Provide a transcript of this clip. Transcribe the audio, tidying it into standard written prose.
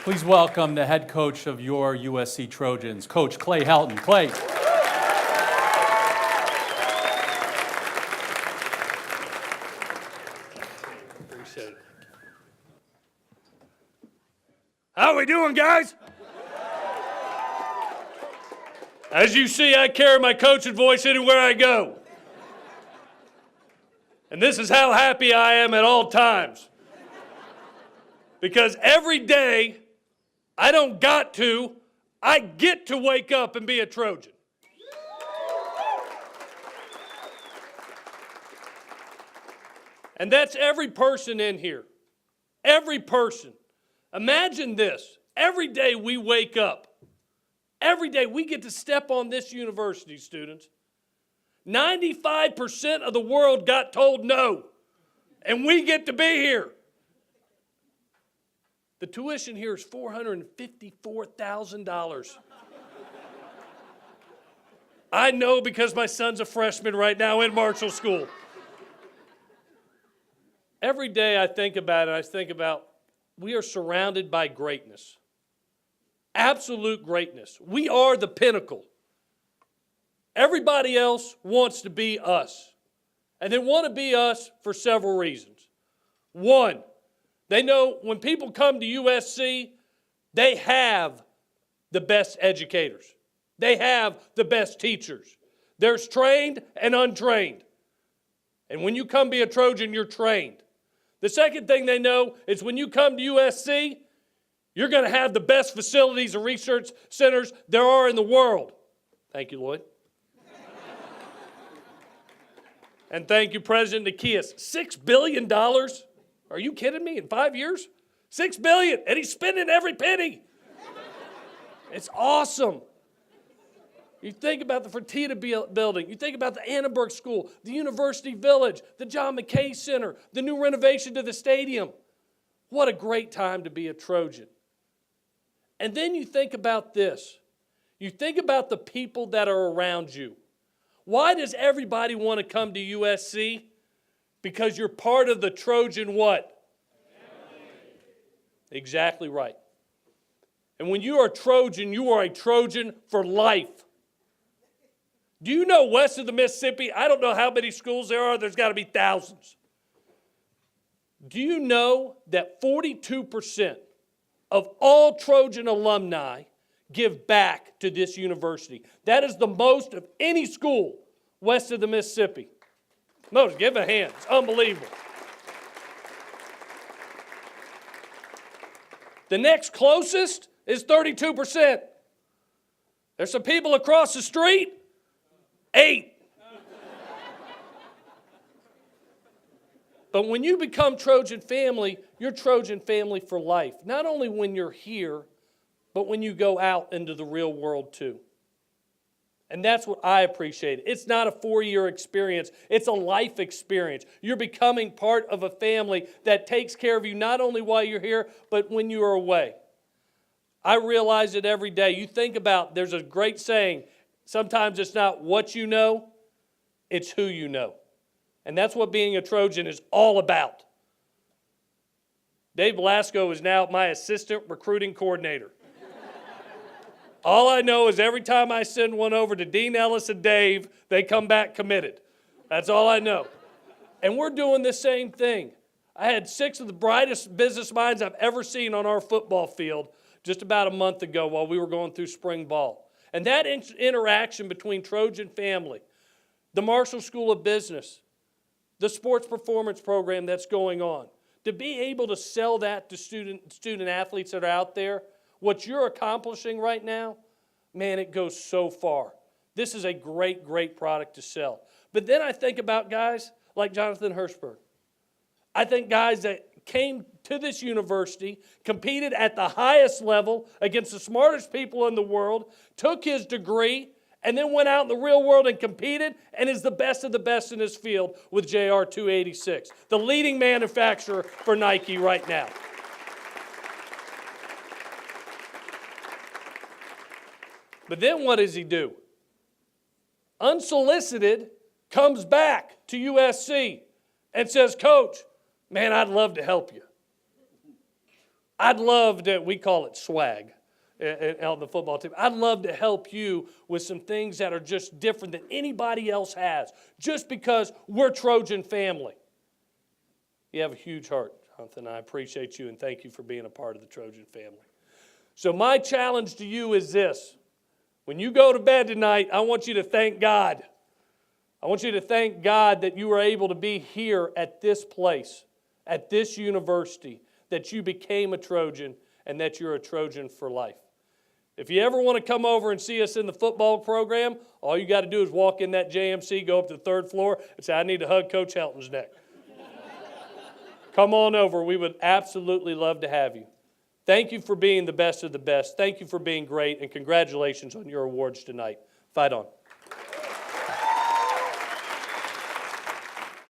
Please welcome the head coach of your USC Trojans, Coach Clay Helton. Clay. Appreciate it. How we doing, guys? As you see, I carry my coaching voice anywhere I go. And this is how happy I am at all times. Because every day, I get to wake up and be a Trojan. And that's every person in here. Every person. Imagine this. Every day we wake up. Every day we get to step on this university, students. 95% of the world got told no. And we get to be here. The tuition here is $454,000. I know because my son's a freshman right now in Marshall School. Every day I think about we are surrounded by greatness. Absolute greatness. We are the pinnacle. Everybody else wants to be us. And they want to be us for several reasons. One, they know when people come to USC, they have the best educators. They have the best teachers. There's trained and untrained. And when you come be a Trojan, you're trained. The second thing they know is when you come to USC, you're going to have the best facilities and research centers there are in the world. Thank you, Lloyd. And thank you, President Nikias. $6 billion? Are you kidding me? In 5 years? $6 billion, and he's spending every penny. It's awesome. You think about the Fertitta building. You think about the Annenberg School, the University Village, the John McKay Center, the new renovation to the stadium. What a great time to be a Trojan. And then you think about this. You think about the people that are around you. Why does everybody want to come to USC? Because you're part of the Trojan what? Family. Exactly right. And when you are a Trojan for life. Do you know west of the Mississippi, I don't know how many schools there are, there's got to be thousands. Do you know that 42% of all Trojan alumni give back to this university? That is the most of any school west of the Mississippi. Most, give a hand. It's unbelievable. The next closest is 32%. There's some people across the street, 8. But when you become Trojan family, you're Trojan family for life. Not only when you're here, but when you go out into the real world too. And that's what I appreciate. It's not a 4-year experience. It's a life experience. You're becoming part of a family that takes care of you not only while you're here, but when you are away. I realize it every day. You think about, there's a great saying, sometimes it's not what you know, it's who you know. And that's what being a Trojan is all about. Dave Velasco is now my assistant recruiting coordinator. All I know is every time I send one over to Dean Ellis and Dave, they come back committed. That's all I know. And we're doing the same thing. I had 6 of the brightest business minds I've ever seen on our football field just about a month ago while we were going through spring ball. And that interaction between Trojan family, the Marshall School of Business, the sports performance program that's going on, to be able to sell that to student athletes that are out there, what you're accomplishing right now, man, it goes so far. This is a great, great product to sell. But then I think about guys like Jonathan Hirschberg. I think guys that came to this university, competed at the highest level against the smartest people in the world, took his degree, and then went out in the real world and competed and is the best of the best in his field with JR 286, the leading manufacturer for Nike right now. But then what does he do? Unsolicited, comes back to USC and says, Coach, man, I'd love to help you. I'd love to, we call it swag on the football team. I'd love to help you with some things that are just different than anybody else has, just because we're Trojan family. You have a huge heart, Jonathan. I appreciate you, and thank you for being a part of the Trojan family. So my challenge to you is this. When you go to bed tonight, I want you to thank God. I want you to thank God that you were able to be here at this place, at this university, that you became a Trojan, and that you're a Trojan for life. If you ever want to come over and see us in the football program, all you got to do is walk in that JMC, go up to the third floor, and say, I need to hug Coach Helton's neck. Come on over. We would absolutely love to have you. Thank you for being the best of the best. Thank you for being great, and congratulations on your awards tonight. Fight on.